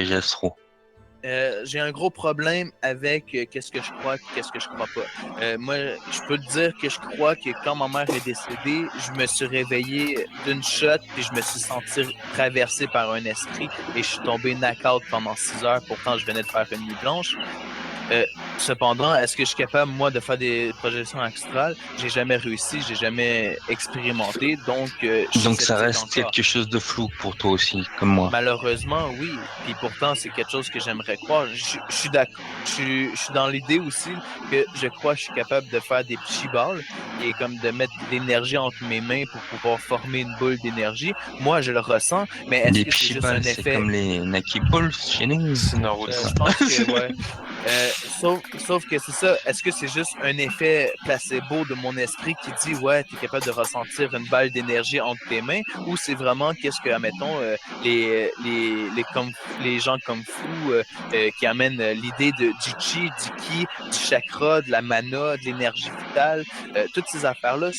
réagisse trop. J'ai un gros problème avec qu'est-ce que je crois et qu'est-ce que je crois pas. Moi, je peux te dire que je crois que quand ma mère est décédée, je me suis réveillé d'une shot puis je me suis senti traversé par un esprit et je suis tombé knock-out pendant 6 heures. Pourtant, je venais de faire une nuit blanche. Cependant, est-ce que je suis capable, moi, de faire des projections astrales? J'ai jamais réussi, j'ai jamais expérimenté, donc je suis Donc ça sceptique reste encore. quelque chose de flou pour toi aussi, comme moi. Malheureusement, oui. Puis pourtant, c'est quelque chose que j'aimerais croire. Je suis d'accord. Je suis dans l'idée aussi que je crois que je suis capable de faire des petits balles et comme de mettre de l'énergie entre mes mains pour pouvoir former une boule d'énergie. Moi, je le ressens, mais est-ce Des que c'est petits juste balles, un c'est effet? comme les Nike Balls chez nous. C'est Naruto. C'est ça. Je pense que ouais. Sauf que c'est ça. Est-ce que c'est juste un effet placebo de mon esprit qui dit ouais, tu es capable de ressentir une balle d'énergie entre tes mains, ou c'est vraiment qu'est-ce que, admettons, les gens comme fou qui amènent l'idée du chi, du ki, du chakra, de la mana, de l'énergie vitale, toutes ces affaires-là,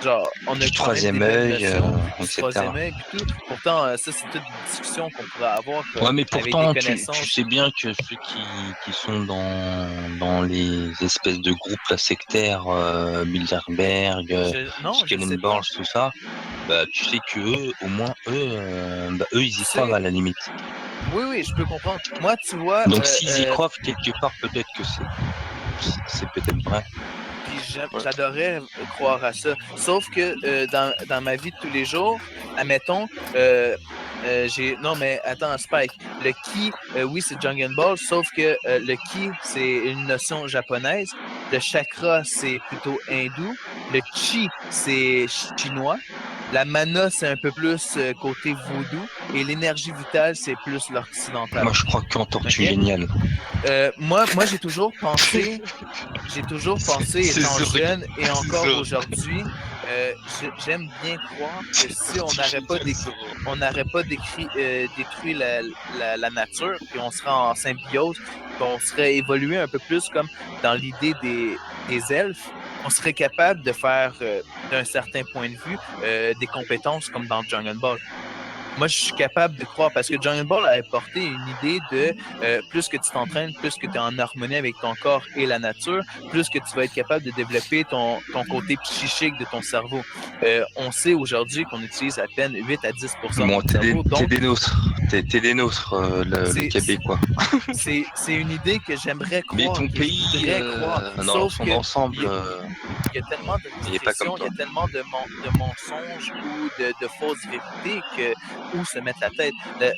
genre, on a Du quand même des troisième belles œil, notions du etc. troisième œil et tout. Pourtant, ça, c'est toute une discussion qu'on pourrait avoir Ouais, mais avec des pourtant, tu connaissances. sais bien que ceux qui sont dans les espèces de groupes là, sectaires, Bilderberg, Non, je sais Skellenborg, pas. tout ça, bah, tu sais que eux, au moins, eux, ils Tu y croient sais, à la limite. oui, oui, je peux comprendre. Moi, tu vois, Donc, s'ils y croient, quelque part, peut-être que c'est peut-être vrai. puis Ouais. j'adorais croire à ça. Sauf que dans ma vie de tous les jours, admettons, j'ai. Non, mais attends, Spike. Le ki, oui, c'est Dragon Ball, sauf que le ki, c'est une notion japonaise. Le chakra, c'est plutôt hindou. Le chi, c'est chinois. La mana, c'est un peu plus côté vaudou. Et l'énergie vitale, c'est plus l'occidental. Moi, je crois qu'en Tortue OK? Géniale. Moi, j'ai toujours pensé, C'est étant Zori. jeune et C'est encore Zori. aujourd'hui, j'aime bien croire que si on Tortue n'aurait pas Géniale Zoro. détruit la nature, puis on serait en symbiose, puis on serait évolué un peu plus comme dans l'idée des elfes, on serait capable de faire, d'un certain point de vue, des compétences comme dans Dragon Ball. Moi, je suis capable de croire parce que Dragon Ball a apporté une idée de plus que tu t'entraînes, plus que tu es en harmonie avec ton corps et la nature, plus que tu vas être capable de développer ton côté psychique de ton cerveau. On sait aujourd'hui qu'on utilise à peine 8 à 10 de Bon, notre cerveau. t'es Donc, des nôtres. T'es des nôtres, le c'est Québécois. c'est une idée que j'aimerais Mais croire, ton que je pays, voudrais croire. dans Sauf son que ensemble, il y a tellement de il est pas comme restrictions, il y toi. a tellement de mensonges ou de fausses vérités que où se mettre la tête.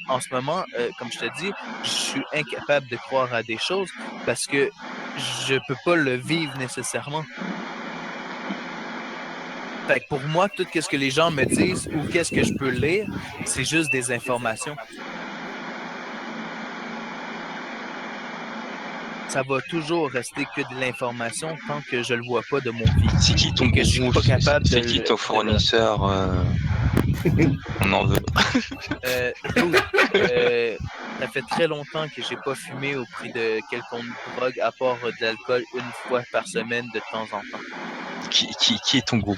En ce moment, comme je te dis, je suis incapable de croire à des choses parce que je peux pas le vivre nécessairement. Fait que pour moi, tout ce que les gens me disent ou qu'est-ce que je peux lire, c'est juste des informations. Ça va toujours rester que de l'information tant que je le vois pas de mon C'est vécu qui ton et que je suis gourou? pas capable C'est qui ton de le. fournisseur? On en veut. Dude, ça fait très longtemps que j'ai pas fumé au prix de quelconque drogue à part de l'alcool une fois par semaine de temps en temps. Qui est ton gourou?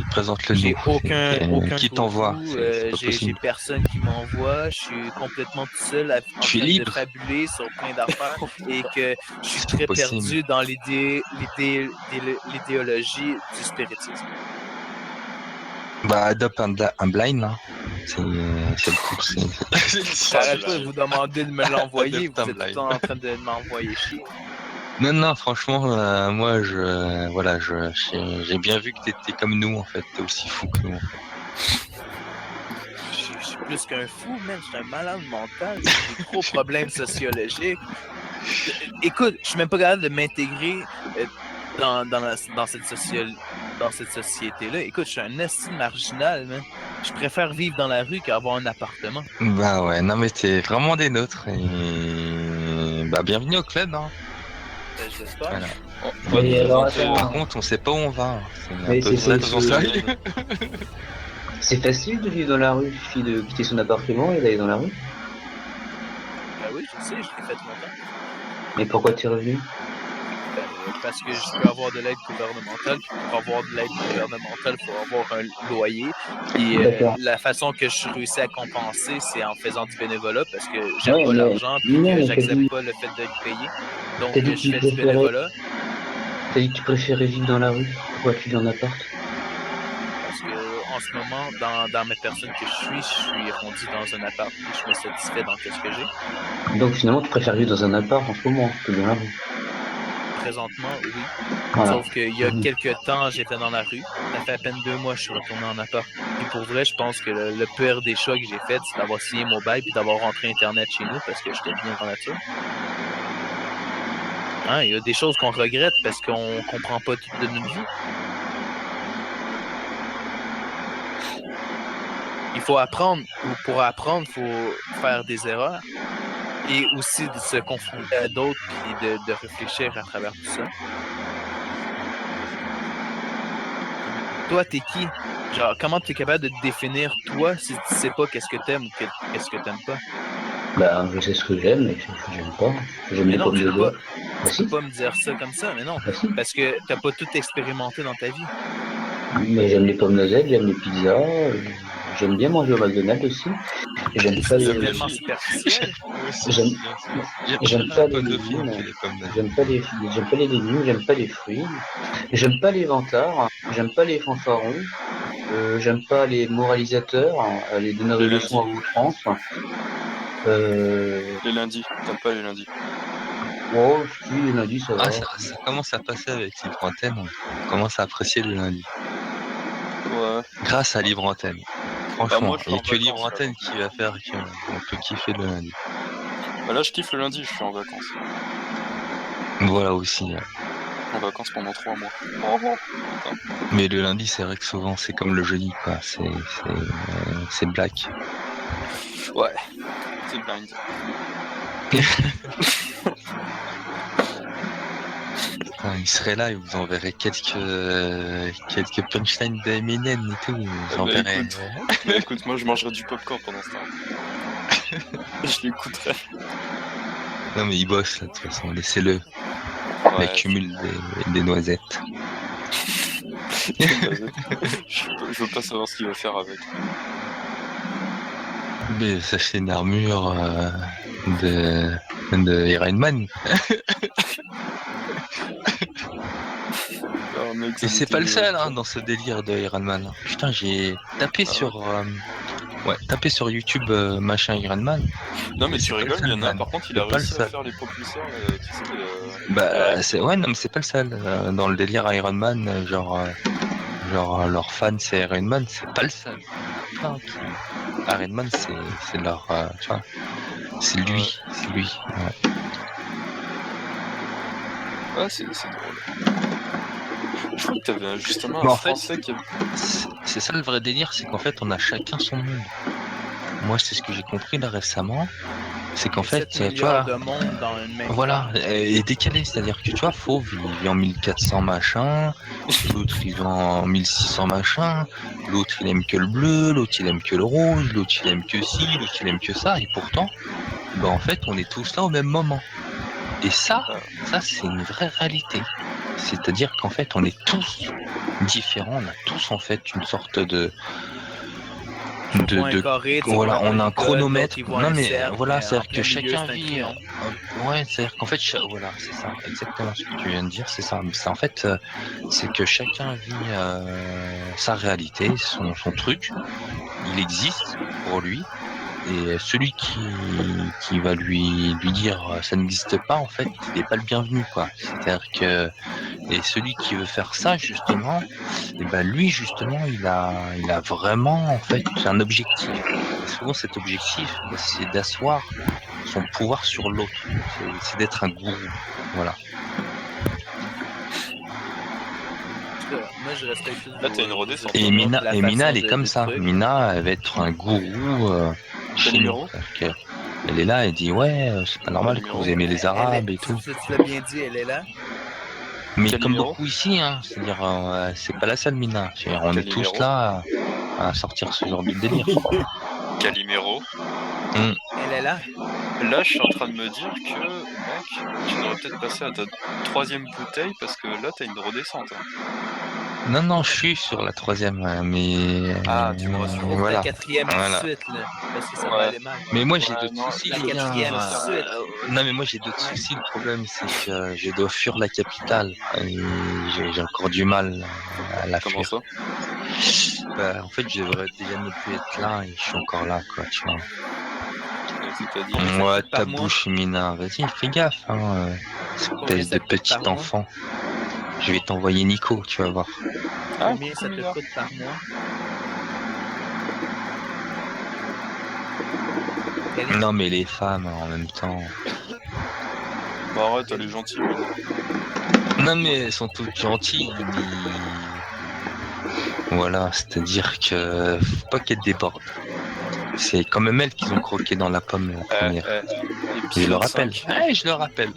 Présente-le J'ai nous. aucun Qui t'envoie? gourou, C'est pas j'ai possible. personne qui m'envoie, je suis complètement tout seul en Tu es train de libre? fabuler sur plein d'affaires et que je suis C'est pas très possible. perdu dans l'idéologie du spiritisme. Bah, adopte un blind, hein. C'est le coup. J'arrête pas de vous demander de me l'envoyer, Adopte un vous êtes tout le blind. temps en train de m'envoyer chier. Non, non, franchement, moi, voilà, j'ai bien vu que t'étais comme nous, en fait. T'es aussi fou que nous, en fait. Je suis plus qu'un fou, man. Je suis un malade mental. J'ai des gros problèmes sociologiques. Écoute, je suis même pas capable de m'intégrer dans cette société-là. Écoute, je suis un esti marginal, man. Je préfère vivre dans la rue qu'avoir un appartement. Bah ouais, non, mais t'es vraiment des nôtres. Et bah, bienvenue au club, hein. Ben, je l'espère. Voilà. On va nous Mais alors présenter. Par attends, contre, on sait pas où on va, hein. C'est un mais peu On a ça tous qui en nous salle. c'est facile de vivre dans la rue, il suffit de quitter son appartement et d'aller dans la rue. Ben oui, je sais, je l'ai fait longtemps. Mais pourquoi t'es revenu? parce que je peux avoir de l'aide gouvernementale, puis pour avoir de l'aide gouvernementale, il faut avoir un loyer. Et D'accord. la façon que je réussis à compenser, c'est en faisant du bénévolat, parce que j'aime Ouais, pas mais l'argent, puis non, que mais j'accepte pas le fait d'être payé. Donc, t'as dit que je tu fais du préférais, bénévolat. t'as dit que tu préférais vivre dans la rue. Pourquoi tu vis en appart? Parce que en ce moment, dans mes personnes que je suis rendu dans un appart, puis je me satisfais dans ce que j'ai. Donc finalement, tu préfères vivre dans un appart en ce moment que dans la rue. Présentement, oui. Voilà. Sauf qu'il y a quelques temps, j'étais dans la rue. Ça fait à peine 2 mois que je suis retourné en appart. Puis pour vrai, je pense que le pire des choix que j'ai fait, c'est d'avoir signé mon bail puis d'avoir rentré Internet chez nous parce que j'étais bien dans la nature. Hein, il y a des choses qu'on regrette parce qu'on comprend pas tout de notre vie. Il faut apprendre. Pour apprendre, il faut faire des erreurs. Et aussi de se confronter à d'autres puis de réfléchir à travers tout ça. Toi, t'es qui? Genre, comment tu es capable de te définir toi si tu sais pas qu'est-ce que t'aimes ou qu'est-ce que t'aimes pas? Bah, je sais ce que j'aime et ce que j'aime pas. J'aime Mais les non, pommes de terre. Bah tu peux si, pas me dire ça comme ça, mais non, bah si. parce que t'as pas tout expérimenté dans ta vie. Mais j'aime les pommes noisettes, j'aime les pizzas, j'aime bien manger au McDonald's aussi. J'aime pas Ça, c'est J'aime les, les tellement filles. superficiel. Moi aussi, j'aime, j'aime bien ça. Je j'aime préfère pas les les pommes de film légumes, que les pommes de... j'aime pas les légumes, j'aime pas les fruits, j'aime pas les vantards, j'aime pas les fanfarons, j'aime pas les moralisateurs, les donneurs de Les leçons lundis. à outrance. Euh, Les lundis. T'aimes pas les lundis. oh, si, les lundis, ça Ah, va. ça commence à passer avec Libre Antenne. On commence à apprécier le lundi. Ouais. Grâce à Libre Antenne. Bah Franchement, moi je il suis n'y en a que Libre vacances là. Antenne Donc, qui va faire qu'on peut kiffer le lundi. Bah là je kiffe le lundi, je suis en vacances. Voilà aussi. Ouais. En vacances pendant 3 mois. Oh, putain. Mais le lundi, c'est vrai que souvent, c'est comme le jeudi, quoi. C'est black. Ouais. C'est blind. Putain, il serait là et vous enverrez quelques punchlines d'Eminem et tout. Vous Bah enverrez. écoute, moi je mangerai du popcorn pendant ce temps. Je l'écouterai. Non, mais il bosse, là, de toute façon. Laissez-le. Il Ouais, accumule des noisettes. je veux pas savoir ce qu'il va faire avec. Mais ça fait une armure de Iron Man. Ah, mec, ça Et c'est m'était pas le venu à seul hein, l'esprit. dans ce délire de Iron Man. Putain, j'ai tapé Ah ouais. tapé sur YouTube machin Iron Man. Non mais Et tu c'est pas le rigoles, il y seul en a un man. par contre, il a C'est pas le réussi à seul. faire les propulseurs, tu sais, Bah direct. c'est ouais non mais c'est pas le seul. Dans le délire Iron Man, genre leur fan c'est Iron Man, c'est pas le seul. Il y en a plein qui Iron Man c'est leur tu vois, c'est Ouais, lui. Ouais. ouais c'est drôle. Je crois que t'avais justement un Mais en fait, Français qui... c'est ça le vrai délire, c'est qu'en fait on a chacun son monde. Moi c'est ce que j'ai compris là récemment, c'est qu'en Il y a fait 7 tu milliards vois de monde dans une même voilà, terre. et décalé, c'est-à-dire que tu vois, Fauve, il vit en 1400 machin, l'autre il vit en 1600 machin, l'autre il aime que le bleu, l'autre il aime que le rose, l'autre il aime que ci, l'autre il aime que ça, et pourtant, ben en fait, on est tous là au même moment. Et ça c'est une vraie réalité. C'est-à-dire qu'en fait, on est tous différents, on a tous en fait une sorte On voit un de carré, tu vois voilà, un on a un polygone, l'autre chronomètre. il voit Non un mais cercle, voilà, mais en c'est-à-dire que plein milieu chacun c'est un vit. triangle. Ouais, c'est-à-dire qu'en fait, voilà, c'est ça, exactement ce que tu viens de dire, c'est ça. C'est en fait, c'est que chacun vit sa réalité, son truc. Il existe pour lui. Et celui qui va lui dire ça n'existe pas, en fait, il n'est pas le bienvenu, quoi. C'est-à-dire que et celui qui veut faire ça, justement, et ben lui, justement, il a vraiment, en fait, un objectif. Et souvent, cet objectif, ben, c'est d'asseoir son pouvoir sur l'autre. C'est d'être un gourou. Voilà. En tout cas, moi je respecte toutes Là, t'as une vos redescente, Et toi. opinions, puis la Mina, façon elle est comme de ça. trucs. Mina, elle va être un gourou chez nous. Calimero? C'est-à-dire elle est là, elle dit ouais, c'est pas normal que Calimero? vous aimez les Arabes et Tu, tout. tu l'as bien dit, elle est là. Mais comme Calimero? beaucoup ici, hein, c'est-à-dire c'est pas la seule Mina. C'est-à-dire, on est tous Calimero? là à sortir ce genre de délire. Calimero? Hmm. Elle Elle est là. Là, je suis en train de me dire que, mec, tu devrais peut-être passer à ta 3e bouteille parce que là, t'as une redescente. Hein. Non, je suis sur la 3e, mais... Ah, tu vois, sur Faut que voilà. la 4e tout Voilà. de suite, là. Parce que ça va Ouais. aller mal. Mais moi, j'ai Ouais, d'autres non, soucis, la les gars. 4e suite. Non, mais moi, j'ai d'autres soucis. Le problème, c'est que je dois fuir la capitale. Et j'ai encore du mal à la Comment fuir. ça? Bah, en fait, je devrais déjà ne plus être là et je suis encore là, quoi, tu vois. C'est-à-dire. Combien ça te Moi, coûte par ta mois? bouche, Mina, vas-y, fais gaffe, hein, Combien espèce ça de te coûte petit par mois? enfant. Je vais t'envoyer Nico, tu vas voir. Ah, Combien coucou, ça te Mina. coûte par mois? Quel est- Non, mais les femmes, en même temps. Bah arrête, elle est gentille, Mina. Non, mais elles sont toutes gentilles, mais... Voilà, c'est-à-dire que faut pas qu'elles débordent. C'est quand même elles qui ont croqué dans la pomme la première. Je le Épisode rappelle. 5. Je le rappelle.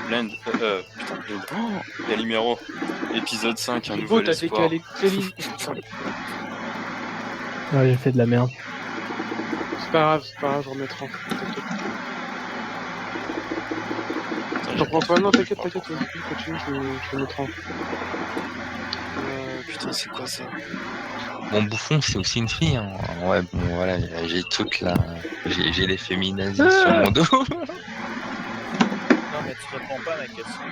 Blend. Putain, Blend. Oh, Calimero. Épisode 5, un C'est beau, nouvel t'as fait espoir. Kelly. Ouais, j'ai fait de la merde. C'est pas grave, je remettrai. T'en prends pas? Non, t'inquiète, vas-y, continue, je le mettrai. Putain, c'est quoi ça? Mon bouffon, c'est aussi une fille. Hein. Ouais, bon, voilà, j'ai toute la... J'ai les féminazis sur mon dos. Non, mais tu réponds pas à ma question.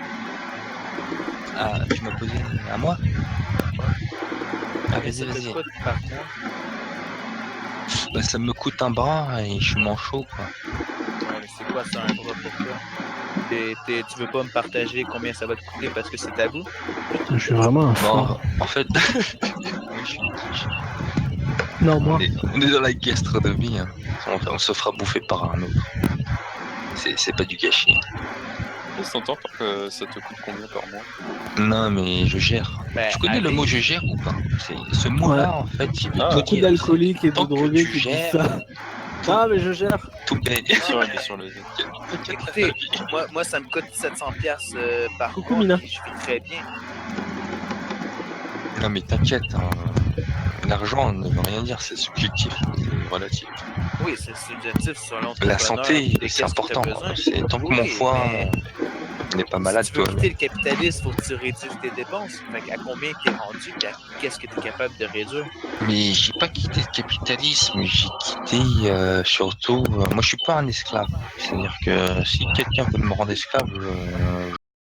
Ah, tu m'as posé à moi? Ah, Combien ça te vas-y. coûte par mois? Bah, ça me coûte un bras et je suis manchot, quoi. Ouais, mais c'est quoi ça, un bras pour toi? Tu veux pas me partager combien ça va te coûter parce que c'est tabou? Je suis vraiment un Bon, fort. en fait, moi, je suis une quiche. Non, moi. On est dans la gastronomie. Hein. On se fera bouffer par un autre. C'est pas du gâchis. Qu'est-ce que t'entends par que ça te coûte combien par mois? Non, mais je gère. Ben, Tu connais le allez. mot je gère ou pas? Ce mot-là, en fait, il veut tout Beaucoup dire. d'alcooliques et de Tant que drogués tu qui disent gères, ça. Ah, mais je gère. tout paye. Sur les... Écoutez, moi, ça me coûte 700$ par Coucou, mois. Mina. Et je vis très bien. Non, mais t'inquiète. Hein. L'argent ne veut rien dire, c'est subjectif, c'est relatif. Oui, c'est subjectif selon ton La bonheur santé, et c'est qu'est-ce que important. t'as besoin. C'est tant que Oui, mon foie mais n'est pas malade, si tu veux toi. quitter le capitalisme, faut que tu réduises tes dépenses. Fait à combien t'es rendu, puis qu'est-ce que t'es capable de réduire? Mais j'ai pas quitté le capitalisme, j'ai quitté surtout. Moi, je suis pas un esclave. C'est-à-dire que si quelqu'un veut me rendre esclave,